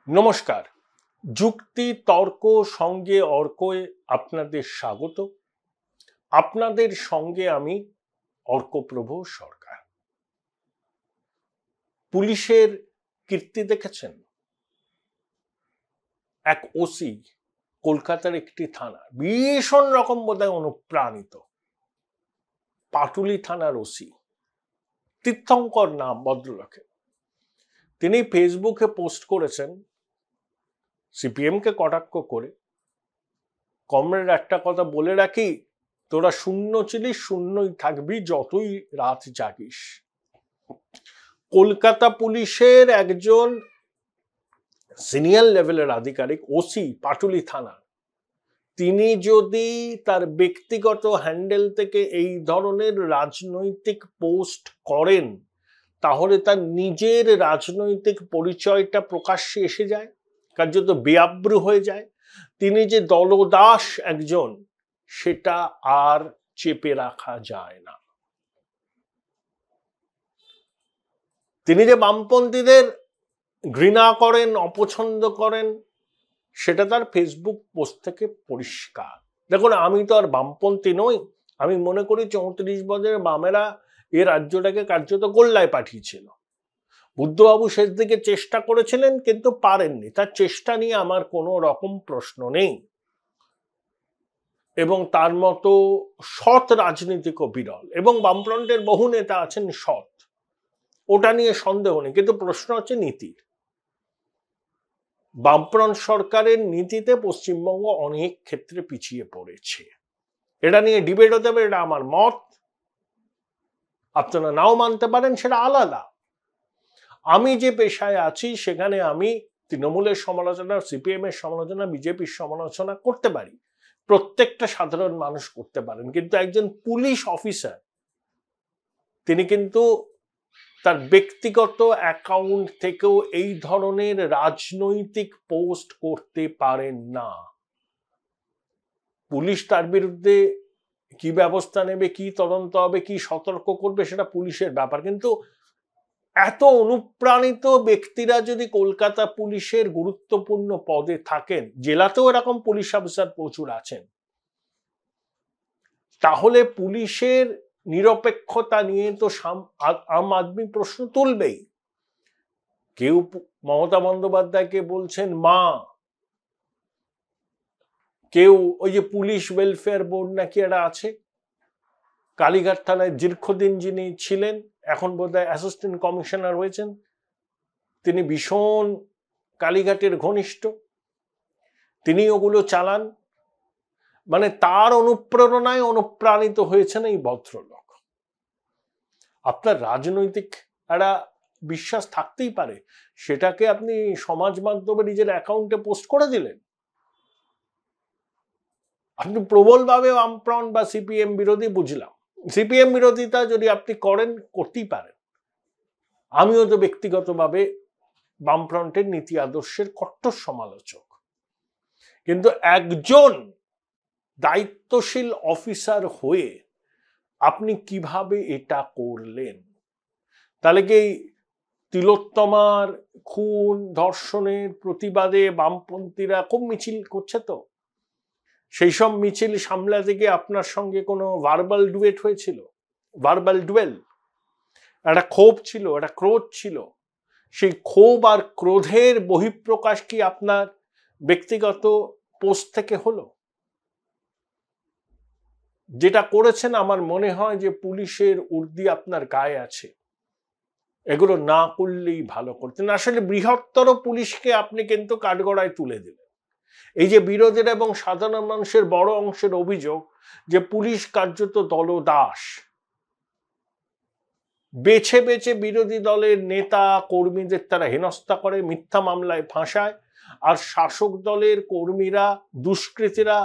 নমস্কার। যুক্তি তর্ক সঙ্গে অর্কয়ে আপনাদের স্বাগত। আপনাদের সঙ্গে আমি অর্কপ্রভ সরকার। পুলিশের কীর্তি দেখেছেন? এক ওসি কলকাতার একটি থানা, ভীষণ রকম বোধহয় অনুপ্রাণিত, পাটুলি থানার ওসি, তীর্থঙ্কর নাম ভদ্রলোকের। তিনি ফেসবুকে পোস্ট করেছেন সিপিএমকে কটাক্ষ করে, কমরেড একটা কথা বলে রাখি, তোরা শূন্য ছিলিস, শূন্যই থাকবি যতই রাত জাগিস। কলকাতা পুলিশের একজন সিনিয়র লেভেলের আধিকারিক, ওসি পাটুলি থানা, তিনি যদি তার ব্যক্তিগত হ্যান্ডেল থেকে এই ধরনের রাজনৈতিক পোস্ট করেন, তাহলে তার নিজের রাজনৈতিক পরিচয়টা প্রকাশ্যে এসে যায়, কার্যত বেআব্রু হয়ে যায়। তিনি যে দলদাস একজন, সেটা আর চেপে রাখা যায় না। তিনি যে বামপন্থীদের ঘৃণা করেন, অপছন্দ করেন, সেটা তার ফেসবুক পোস্ট থেকে পরিষ্কার। দেখুন, আমি তো আর বামপন্থী নই। আমি মনে করি 34 বছরের বামেরা এ রাজ্যটাকে কার্যত গোল্লায় পাঠিয়েছিল। বুদ্ধবাবু শেষ দিকে চেষ্টা করেছিলেন, কিন্তু পারেননি। তার চেষ্টা নিয়ে আমার কোনো রকম প্রশ্ন নেই, এবং তার মতো সৎ রাজনীতিকও বিরল, এবং বামফ্রন্টের বহু নেতা আছেন সৎ, ওটা নিয়ে সন্দেহ নেই। কিন্তু প্রশ্ন হচ্ছে নীতির। বামফ্রন্ট সরকারের নীতিতে পশ্চিমবঙ্গ অনেক ক্ষেত্রে পিছিয়ে পড়েছে। এটা নিয়ে ডিবেট হতে হবে, এটা আমার মত, আপনারা নাও মানতে পারেন, সেটা আলাদা। আমি যে পেশায় আছি সেখানে আমি তৃণমূলের সমালোচনা, সিপিএম এর সমালোচনা, বিজেপির সমালোচনা করতে পারি, প্রত্যেকটা সাধারণ মানুষ করতে পারেন। কিন্তু একজন পুলিশ অফিসার, তিনি কিন্তু তার ব্যক্তিগত অ্যাকাউন্ট থেকেও এই ধরনের রাজনৈতিক পোস্ট করতে পারেন না। পুলিশ তার বিরুদ্ধে কি ব্যবস্থা নেবে, কি তদন্ত হবে, কি সতর্ক করবে, সেটা পুলিশের ব্যাপার। কিন্তু এত অনুপ্রাণিত ব্যক্তিরা যদি কলকাতা পুলিশের গুরুত্বপূর্ণ পদে থাকেন, জেলাতেও এরকম পুলিশ অফিসার প্রচুর আছেন, তাহলে পুলিশের নিরপেক্ষতা নিয়ে তো আম আদমি প্রশ্ন তুলবেই। কেউ মমতা বন্দ্যোপাধ্যায়কে বলছেন মা, কেউ ওই যে পুলিশ ওয়েলফেয়ার বোর্ড নাকি একটা আছে কালীঘাট থানায়, দীর্ঘদিন যিনি ছিলেন, এখন বোধহয় অ্যাসিস্ট্যান্ট কমিশনার হয়েছেন, তিনি ভীষণ কালীঘাটের ঘনিষ্ঠ, তিনি ওগুলো চালান। মানে তার অনুপ্রেরণায় অনুপ্রাণিত হয়েছেন এই ভদ্রলোক। আপনার রাজনৈতিক একটা বিশ্বাস থাকতেই পারে, সেটাকে আপনি সমাজ মাধ্যমে নিজের অ্যাকাউন্টে পোস্ট করে দিলেন। আপনি প্রবলভাবে বামফ্রন্ট বা সিপিএম বিরোধী, বুঝলাম। সিপিএম বিরোধিতা যদি আপনি করেন, করতেই পারেন। আমিও তো ব্যক্তিগতভাবে বামফ্রন্টের নীতি আদর্শের কট্টর সমালোচক। কিন্তু একজন দায়িত্বশীল অফিসার হয়ে আপনি কিভাবে এটা করলেন? তাহলে কি তিলোত্তমার খুন ধর্ষণের প্রতিবাদে বামপন্থীরা খুব মিছিল করছে, তো সেই সব মিছিল সামলাতে গিয়ে আপনার সঙ্গে কোনো ভার্বাল ডুয়েট হয়েছিল? ভার্বাল ডুয়েল, একটা ক্ষোভ ছিল, একটা ক্রোধ ছিল, সেই ক্ষোভ আর ক্রোধের বহিঃপ্রকাশ কি আপনার ব্যক্তিগত পোস্ট থেকে হলো? যেটা করেছেন, আমার মনে হয় যে পুলিশের উর্দি আপনার গায়ে আছে, এগুলো না করলেই ভালো করতেন। আসলে বৃহত্তর পুলিশকে আপনি কিন্তু কাঠগড়ায় তুলে দিলেন। এই যে বিরোধীর এবং সাধারণ মানুষের বড় অংশের অভিযোগ যে পুলিশ কার্যত দলদাস, বেছে বেছে বিরোধী দলের নেতা কর্মীদের তারা হেনস্থা করে, মিথ্যা মামলায় ফাঁসায়, আর শাসক দলের কর্মীরা, দুষ্কৃতীরা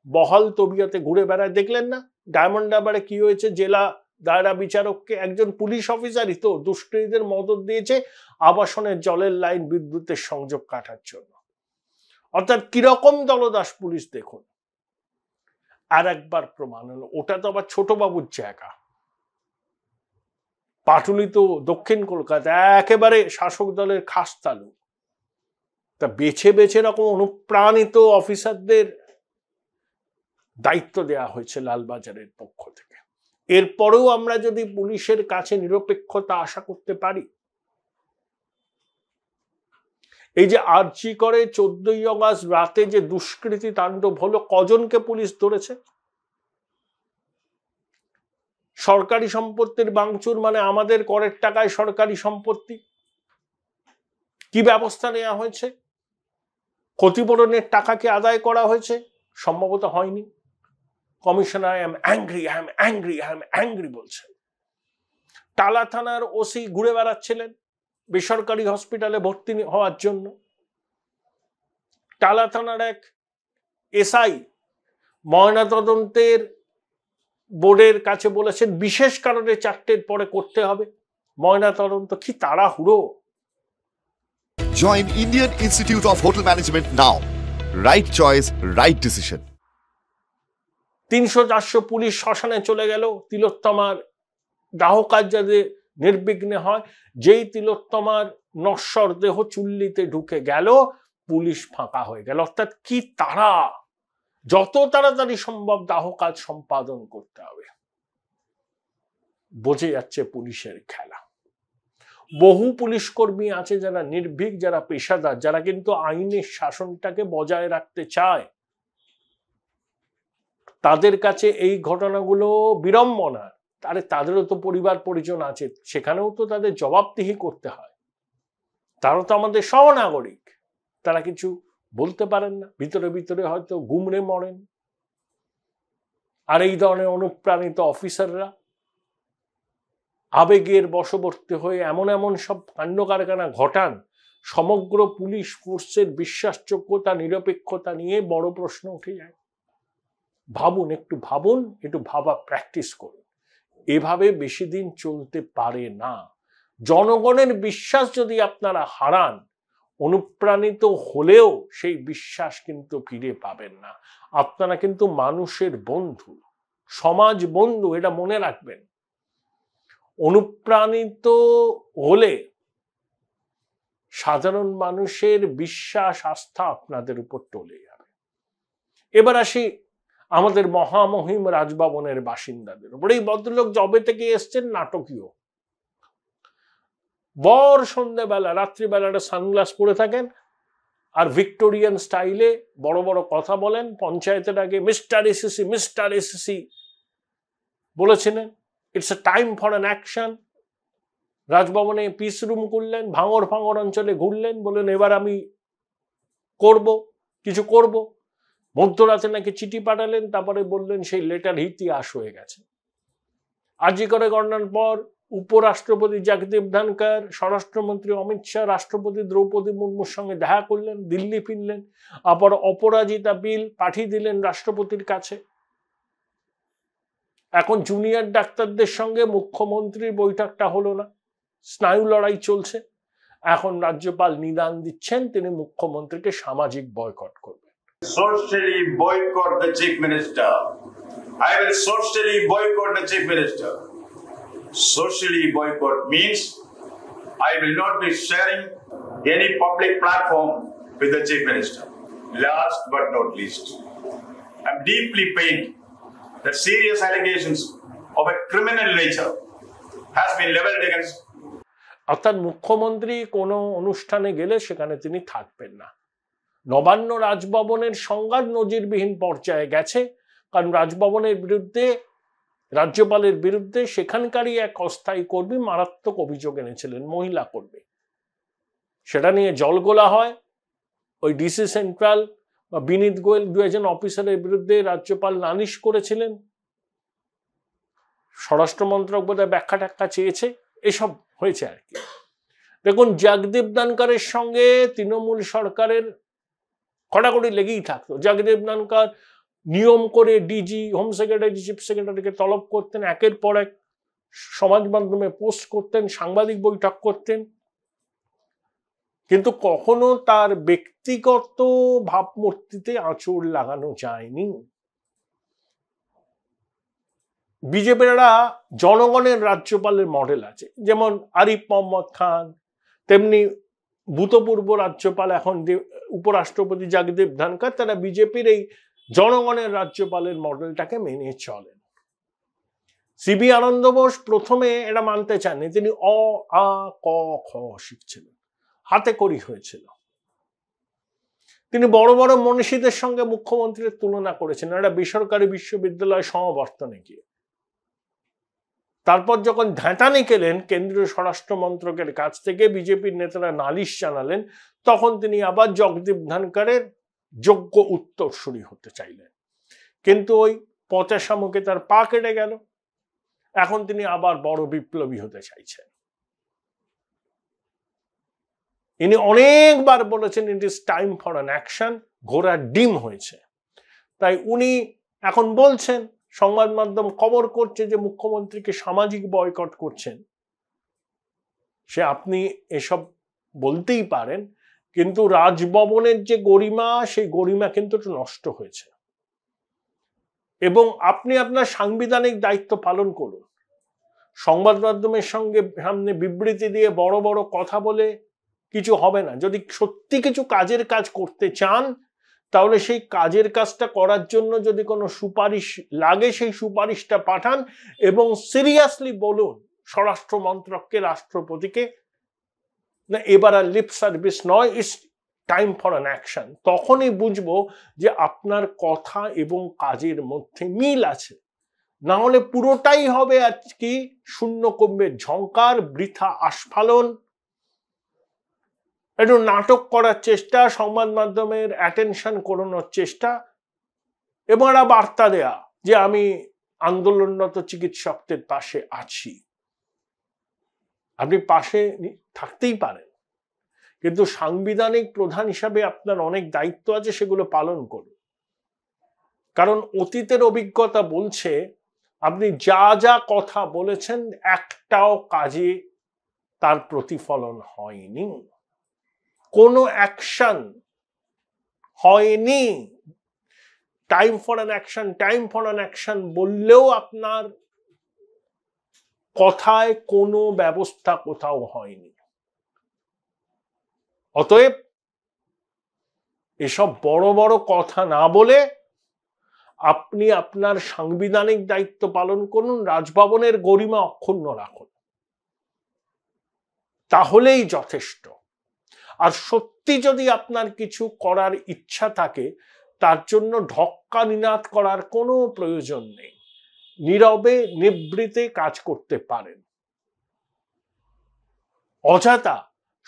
বহাল তবিয়তে ঘুরে বেড়ায়। দেখলেন না ডায়মন্ড হারবারে কি হয়েছে? জেলা দায়রা বিচারককে একজন পুলিশ অফিসারই তো দুষ্কৃতীদের মদত দিয়েছে আবাসনের জলের লাইন বিদ্যুতের সংযোগ কাটার জন্য। অর্থাৎ কিরকম দলদাস পুলিশ দেখুন। আর একবার প্রমাণ হলো, ওটা তো আবার ছোট বাবুর জায়গা। পাটুলি তো দক্ষিণ কলকাতা, একেবারে শাসক দলের খাস তালু। তা বেছে বেছে এরকম অনুপ্রাণিত অফিসারদের দায়িত্ব দেওয়া হয়েছে লালবাজারের পক্ষ থেকে। এরপরেও আমরা যদি পুলিশের কাছে নিরপেক্ষতা আশা করতে পারি, এই যে আরজি করে 14ই অগাস্ট রাতে যে দুষ্কৃতী তাণ্ডব হলো, কজনকে পুলিশ ধরেছে? সরকারি সম্পত্তির ভাঙচুর মানে আমাদের করের টাকায় সরকারি সম্পত্তি, কি ব্যবস্থা নেওয়া হয়েছে? ক্ষতিপূরণের টাকা কি আদায় করা হয়েছে? সম্ভবত হয়নি। কমিশনার আই এম অ্যাংরি বলছে। টালা থানার ওসি ঘুরে বেড়াচ্ছিলেন বেসরকারি হসপিটালে ভর্তি হওয়ার জন্য। টালা থানার এক এসআই ময়নাতদন্তের বোর্ডের কাছে বলেছেন বিশেষ কারণে 4টের পরে করতে হবে ময়নাতদন্ত। কি তাড়াহুড়ো! Join Indian Institute of Hotel Management now. Right choice, right decision. 300-400 police শ্মশানে চলে গেল তিলোত্তমার দাহ কাজ যাতে নির্বিঘ্নে হয়। যেই তিলোত্তমার নশ্বর দেহ চুল্লিতে ঢুকে গেল, পুলিশ ফাঁকা হয়ে গেল। অর্থাৎ কি তারা, যত তাড়াতাড়ি সম্ভব দাহ কাজ সম্পাদন করতে হবে। বোঝে যাচ্ছে পুলিশের খেলা। বহু পুলিশ কর্মী আছে যারা নির্ভীক, যারা পেশাদার, যারা কিন্তু আইনের শাসনটাকে বজায় রাখতে চায়। তাদের কাছে এই ঘটনাগুলো বিড়ম্বনা। তাদেরও তো পরিবার পরিজন আছে, সেখানেও তো তাদের জবাবদিহি করতে হয়। তারা তো আমাদের সহনাগরিক, তারা কিছু বলতে পারেন না, ভিতরে ভিতরে হয়তো গুমড়ে মরেন। আর এই ধরনের অনুপ্রাণিত অফিসাররা আবেগের বশবর্তী হয়ে এমন এমন সব কাণ্ড কারখানা ঘটান, সমগ্র পুলিশ ফোর্সের বিশ্বাসযোগ্যতা নিরপেক্ষতা নিয়ে বড় প্রশ্ন উঠে যায়। ভাবুন, একটু ভাবুন, একটু ভাবা প্র্যাকটিস করুন। এভাবে বেশি দিন চলতে পারে না। জনগণের বিশ্বাস যদি আপনারা হারান, অনুপ্রাণিত হলেও সেই বিশ্বাস কিন্তু ফিরে পাবেন না। আপনারা কিন্তু মানুষের বন্ধু, সমাজ বন্ধু, এটা মনে রাখবেন। অনুপ্রাণিত হলে সাধারণ মানুষের বিশ্বাস আস্থা আপনাদের উপর টলে যাবে। এবার আসি আমাদের মহামহিম রাজভবনের বাসিন্দাদের উপর। এই ভদ্রলোক জবে থেকে এসছেন নাটকীয়। বর সন্ধ্যেবেলা রাত্রিবেলাটা সানগ্লাস পরে থাকেন আর ভিক্টোরিয়ান স্টাইলে বড় বড় কথা বলেন। পঞ্চায়েতের আগে মিস্টার এসএসসি বলেছিলেন it's a time for an action. রাজভবনে পিস রুম করলেন, ভাঙর অঞ্চলে ঘুরলেন, বললেন এবার আমি কিছু করব। মধ্যরাতে নাকি চিঠি পাঠালেন, তারপরে বললেন সেই লেটার ইতিহাস হয়ে গেছে। আরজি করে গণনার পর উপরাষ্ট্রপতি জগদীপ ধনকর, স্বরাষ্ট্রমন্ত্রী অমিত শাহ, রাষ্ট্রপতি দ্রৌপদী মুর্মুর সঙ্গে দেখা করলেন, দিল্লি ফিরলেন, আবার অপরাজিতা বিল পাঠিয়ে দিলেন রাষ্ট্রপতির কাছে। এখন জুনিয়র ডাক্তারদের সঙ্গে মুখ্যমন্ত্রীর বৈঠকটা হলো না, স্নায়ু লড়াই চলছে। এখন রাজ্যপাল নিদান দিচ্ছেন তিনি মুখ্যমন্ত্রীকে সামাজিক বয়কট করবেন। Socially boycott the chief minister. I will socially boycott the chief minister. Socially boycott means I will not be sharing any public platform with the chief minister. Last but not least, I am deeply pained that serious allegations of a criminal nature has been leveled against. অর্থাৎ মুখ্যমন্ত্রী কোনো অনুষ্ঠানে গেলে সেখানে তিনি থাকবেন না। নবান্ন রাজভবনের সংঘাত নজিরবিহীন পর্যায়ে গেছে, কারণ রাজভবনের বিরুদ্ধে, রাজ্যপালের বিরুদ্ধে সেখানকারই এক অস্থায়ী কর্মী মারাত্মক অভিযোগ এনেছিলেন, মহিলা কর্মী। সেটা নিয়ে জলগোলা হয়। ওই ডিসি সেন্ট্রাল বা বিনীত গোয়েল 2 অফিসারের বিরুদ্ধে রাজ্যপাল নালিশ করেছিলেন। স্বরাষ্ট্রমন্ত্রক বোধহয় ব্যাখ্যা ট্যাখ্যা চেয়েছে, এসব হয়েছে আর কি। দেখুন, জগদীপ ধনকরের সঙ্গে তৃণমূল সরকারের কড়াকড়ি লেগেই থাকতো। জগদীপ ধনকর নিয়ম করে ডিজি, হোম সেক্রেটারি, চিফ সেক্রেটারিকে তলব করতেন, একের পর এক সমাজ মাধ্যমে পোস্ট করতেন, সাংবাদিক বৈঠক করতেন, কিন্তু কখনো তার ব্যক্তিগত ভাবমূর্তিতে আঁচড় লাগানো যায়নি। বিজেপিরা জনগণের রাজ্যপালের মডেল আছে, যেমন আরিফ মোহাম্মদ খান, তেমনি ভূতপূর্ব রাজ্যপাল এখন উপরাষ্ট্রপতি জগদীপ ধনখড়, তারা বিজেপির এই জনগণের রাজ্যপালের মডেলটাকে মেনে চলেন। সিবি আনন্দ বোস প্রথমে এটা মানতে চাননি, তিনি অ আ ক খ শিখছিলেন, হাতে করি হয়েছিল। তিনি বড় বড় মনীষীদের সঙ্গে মুখ্যমন্ত্রীর তুলনা করেছেন একটা বেসরকারি বিশ্ববিদ্যালয় সমাবর্তনে গিয়ে। তারপর যখন ঢাঁটানি খেলেন কেন্দ্রীয় স্বরাষ্ট্র মন্ত্রকের কাছ থেকে, বিজেপির নেতারা নালিশ জানালেন, তখন তিনি আবার জগদীপ ধনখড়ের যোগ্য উত্তরসূরি হতে চাইলেন। কিন্তু ওই পচা মুখে তার পা কেটে গেল। এখন তিনি আবার বড় বিপ্লবী হতে চাইছেন। ইনি অনেকবার বলেছেন it is time for an action, ঘোড়ার ডিম হয়েছে। তাই উনি এখন বলছেন, সংবাদ মাধ্যম খবর করছে যে মুখ্যমন্ত্রীকে সামাজিক বয়কট করছেন। সে আপনি এসব বলতেই পারেন, কিন্তু রাজভবনের যে গরিমা, সেই গরিমা কিন্তু নষ্ট হয়েছে। এবং আপনি আপনার সাংবিধানিক দায়িত্ব পালন করুন। সংবাদ মাধ্যমের সঙ্গে সামনে বিবৃতি দিয়ে বড় বড় কথা বলে কিছু হবে না। যদি সত্যি কিছু কাজের কাজ করতে চান, তাহলে সেই কাজের কাজটা করার জন্য যদি কোনো সুপারিশ লাগে, সেই সুপারিশটা পাঠান এবং সিরিয়াসলি বলুন স্বরাষ্ট্র মন্ত্রককে, রাষ্ট্রপতিকে, না এবার আর লিপ সার্ভিস নয়, it's time for an action. তখনই বুঝবো যে আপনার কথা এবং কাজের মধ্যে মিল আছে। না হলে পুরোটাই হবে আজকে শূন্য কম্বের ঝংকার, বৃথা আস্ফালন, একটু নাটক করার চেষ্টা, সংবাদ মাধ্যমের অ্যাটেনশন করানোর চেষ্টা, এবং একটা বার্তা দেয়া যে আমি আন্দোলনরত চিকিৎসকদের পাশে আছি। আপনি পাশে থাকতেই পারেন, কিন্তু সাংবিধানিক প্রধান হিসাবে আপনার অনেক দায়িত্ব আছে, সেগুলো পালন করুন। কারণ অতীতের অভিজ্ঞতা বলছে আপনি যা যা কথা বলেছেন একটাও কাজে তার প্রতিফলন হয়নি, কোনো অ্যাকশন হয়নি। Time for an action, time for an action বললেও আপনার কথায় কোনো ব্যবস্থা কোথাও হয়নি। অতএব এসব বড় বড় কথা না বলে আপনি আপনার সাংবিধানিক দায়িত্ব পালন করুন, রাজভবনের গরিমা অক্ষুণ্ণ রাখুন, তাহলেই যথেষ্ট। আর সত্যি যদি আপনার কিছু করার ইচ্ছা থাকে, তার জন্য ঢক্কা নিনাদ করার কোনো প্রয়োজন নেই, নীরবে নিভৃতে কাজ করতে পারেন। অযথা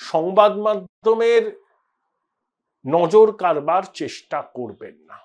সংবাদ মাধ্যমের নজর কাড়বার চেষ্টা করবেন না।